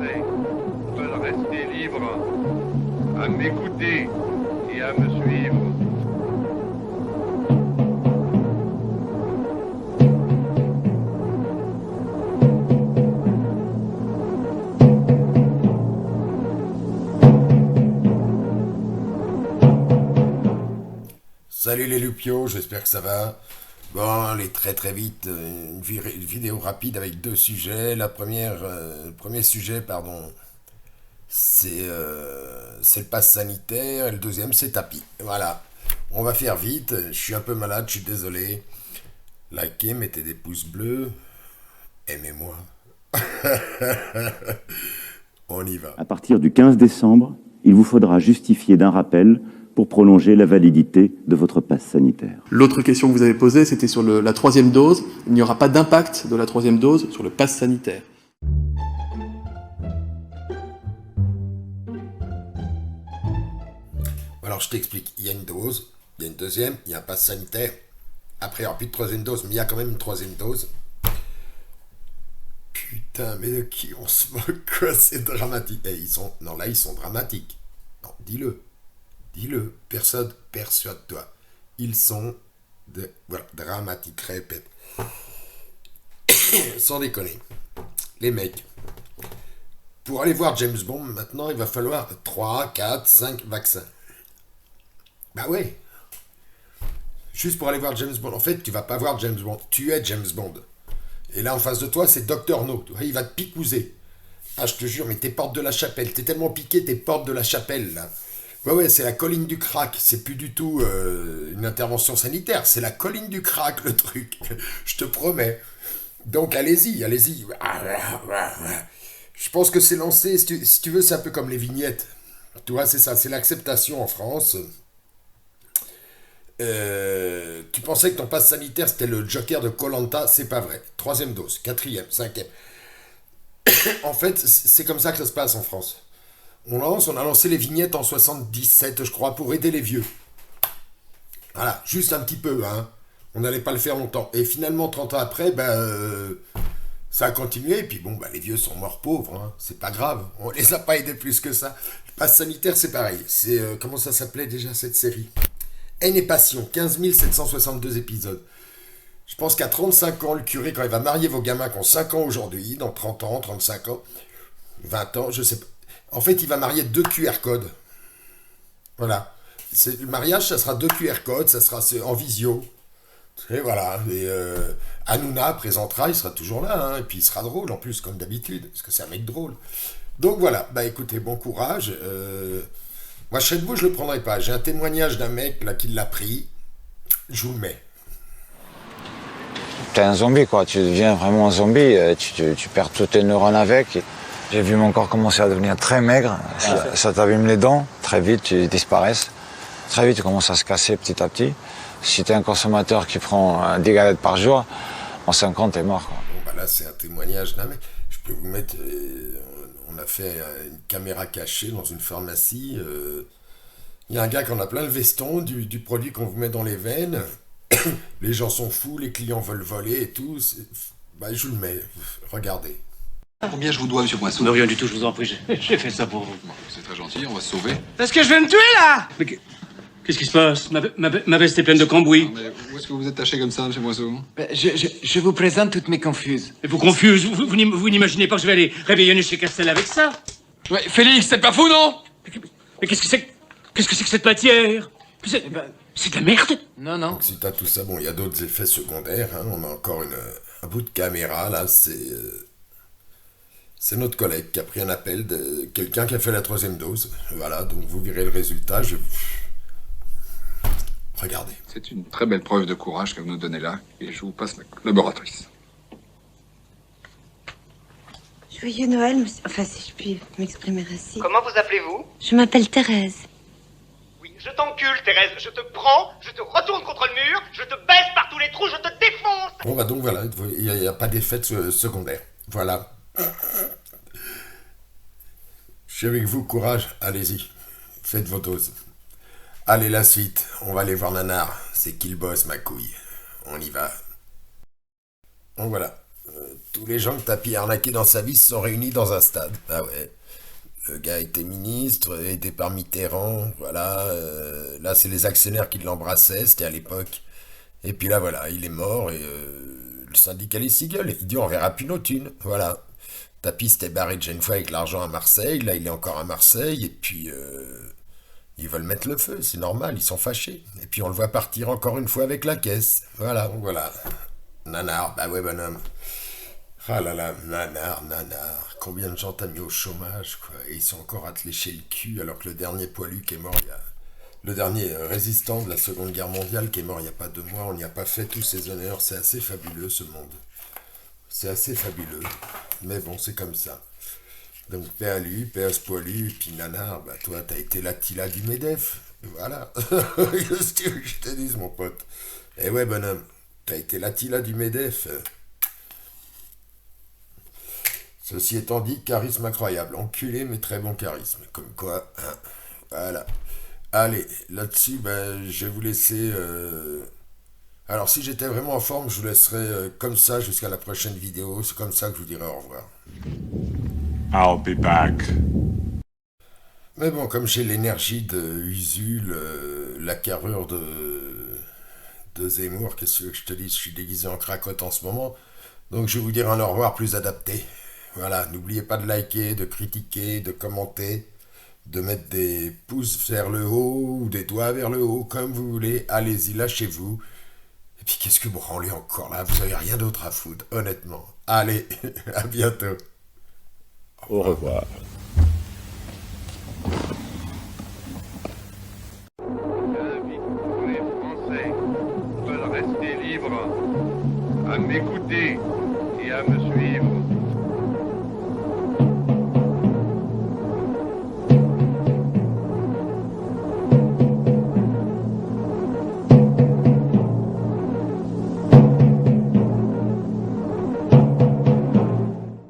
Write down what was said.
Français veulent rester libres, à m'écouter et à me suivre. Salut les Lupios, j'espère que ça va. Bon, allez très très vite, une vidéo rapide avec deux sujets. Le premier sujet, pardon, c'est le pass sanitaire et le deuxième c'est tapis. Voilà, on va faire vite, je suis un peu malade, je suis désolé. Likez, mettez des pouces bleus, aimez-moi. On y va. À partir du 15 décembre, il vous faudra justifier d'un rappel pour prolonger la validité de votre passe sanitaire. L'autre question que vous avez posée, c'était sur la troisième dose. Il n'y aura pas d'impact de la troisième dose sur le pass sanitaire. Alors je t'explique, il y a une dose, il y a une deuxième, il y a un pass sanitaire. Après il n'y aura plus de troisième dose, mais il y a quand même une troisième dose. Putain, mais de qui on se moque, quoi, c'est dramatique. Et ils sont dramatiques. Non, dis-le, personne, persuade-toi. Ils sont dramatiques, répète. Sans déconner. Les mecs, pour aller voir James Bond, maintenant, il va falloir 3, 4, 5 vaccins. Bah ouais. Juste pour aller voir James Bond. En fait, tu vas pas voir James Bond. Tu es James Bond. Et là, en face de toi, c'est Dr No. Il va te picouser. Ah, je te jure, mais t'es porte de la chapelle. T'es tellement piqué, t'es porte de la chapelle, là. Ouais, c'est la colline du crack. C'est plus du tout une intervention sanitaire. C'est la colline du crack, le truc. Je te promets. Donc, allez-y. Je pense que c'est lancé. Si tu veux, c'est un peu comme les vignettes. Tu vois, c'est ça. C'est l'acceptation en France. Tu pensais que ton passe sanitaire c'était le Joker de Koh-Lanta, c'est pas vrai. Troisième dose, quatrième, cinquième. En fait, c'est comme ça que ça se passe en France. On a lancé les vignettes en 77, je crois, pour aider les vieux. Voilà, juste un petit peu, hein. On n'allait pas le faire longtemps. Et finalement, 30 ans après, ça a continué. Et puis bon, les vieux sont morts pauvres, hein. C'est pas grave. On les a pas aidés plus que ça. Le passe sanitaire, c'est pareil. C'est, comment ça s'appelait déjà cette série ? Haine et Passion, 15 762 épisodes. Je pense qu'à 35 ans, le curé, quand il va marier vos gamins qui ont 5 ans aujourd'hui, dans 30 ans, 35 ans, 20 ans, je sais pas. En fait, il va marier 2 QR codes. Voilà. Le mariage, ça sera 2 QR codes, ça sera en visio. Et voilà. Et Hanouna présentera, il sera toujours là, hein, et puis il sera drôle en plus, comme d'habitude, parce que c'est un mec drôle. Donc voilà, écoutez, bon courage. Moi, chez vous, je le prendrai pas. J'ai un témoignage d'un mec là qui l'a pris. Je vous le mets. T'es un zombie, quoi. Tu deviens vraiment un zombie. Tu perds tous tes neurones avec. J'ai vu mon corps commencer à devenir très maigre. Ça t'abîme les dents. Très vite, tu disparaisses. Très vite, tu commences à se casser petit à petit. Si t'es un consommateur qui prend 10 galettes par jour, en 5 ans, t'es mort, quoi. Bon, là, c'est un témoignage d'un mec. Je peux vous mettre... on a fait une caméra cachée dans une pharmacie. Il y a un gars qui en a plein le veston du produit qu'on vous met dans les veines. Les gens sont fous, les clients veulent voler et tout. Je vous le mets. Regardez. Combien je vous dois, monsieur Poinçon? Mais rien du tout, je vous en prie, j'ai fait ça pour vous. Bon, c'est très gentil, on va se sauver. Parce que je vais me tuer, là. Mais qu'est-ce qui se passe? Ma veste est pleine de cambouis. Non, mais où est-ce que vous êtes taché comme ça, monsieur Poinçon? Je vous présente toutes mes confuses. Et vous confuse, vous n'imaginez pas que je vais aller réveillonner chez Castel avec ça? Ouais, Félix, c'est pas fou, non? Mais qu'est-ce que c'est que cette matière? C'est de la merde. Non. Donc si t'as tout ça, bon, il y a d'autres effets secondaires. Hein. On a encore un bout de caméra, là, c'est notre collègue qui a pris un appel de quelqu'un qui a fait la troisième dose. Voilà, donc vous verrez le résultat. Regardez. C'est une très belle preuve de courage que vous nous donnez là, et je vous passe la collaboratrice. Joyeux Noël, monsieur. Enfin, si je puis m'exprimer ainsi. Comment vous appelez-vous? Je m'appelle Thérèse. Oui, je t'encule, Thérèse. Je te prends, je te retourne contre le mur, je te baisse par tous les trous, je te défonce. Bon, donc voilà, il n'y a pas d'effet secondaire. Voilà. Je suis avec vous, courage, allez-y. Faites vos doses. Allez, la suite, on va aller voir Nanar. C'est qui le boss, ma couille. On y va. Donc voilà. Tous les gens que Tapi a arnaqués dans sa vie se sont réunis dans un stade. Ah ouais. Le gars était ministre, aidé par Mitterrand, voilà. Là, c'est les actionnaires qui l'embrassaient, c'était à l'époque. Et puis là, voilà, il est mort et le syndicaliste, il gueule. Il dit, on verra plus nos thunes. Voilà. Tapi s'était barré déjà une fois avec l'argent à Marseille. Là, il est encore à Marseille. Et puis, ils veulent mettre le feu. C'est normal, ils sont fâchés. Et puis, on le voit partir encore une fois avec la caisse. Voilà, voilà. Nanar, bah ouais, bonhomme. Ah là là, nanar. Combien de gens t'as mis au chômage, quoi. Et ils sont encore à te lécher le cul, alors que le dernier poilu qui est mort il y a... Le dernier résistant de la Seconde Guerre mondiale qui est mort il n'y a pas 2 mois, on n'y a pas fait tous ses honneurs. C'est assez fabuleux, ce monde. C'est assez fabuleux. Mais bon, c'est comme ça. Donc, paix à lui, paix à ce poilu, et puis nanar, bah toi, t'as été l'Attila du MEDEF. Voilà. Qu'est-ce que je te dise, mon pote? Eh ouais, bonhomme, t'as été l'Attila du MEDEF. Ceci étant dit, charisme incroyable. Enculé, mais très bon charisme. Comme quoi, hein. Voilà. Allez, là-dessus, ben, je vais vous laisser... Alors, si j'étais vraiment en forme, je vous laisserai comme ça jusqu'à la prochaine vidéo. C'est comme ça que je vous dirai au revoir. I'll be back. Mais bon, comme j'ai l'énergie de Usul, la carrure de Zemmour, qu'est-ce que je te dis, je suis déguisé en cracotte en ce moment. Donc, je vais vous dire un au revoir plus adapté. Voilà, n'oubliez pas de liker, de critiquer, de commenter, de mettre des pouces vers le haut ou des doigts vers le haut, comme vous voulez. Allez-y, lâchez-vous. Et puis, qu'est-ce que vous branlez encore là? Vous n'avez rien d'autre à foutre, honnêtement. Allez, à bientôt. Au revoir. J'invite tous les Français qui veulent rester libres à m'écouter et à me suivre.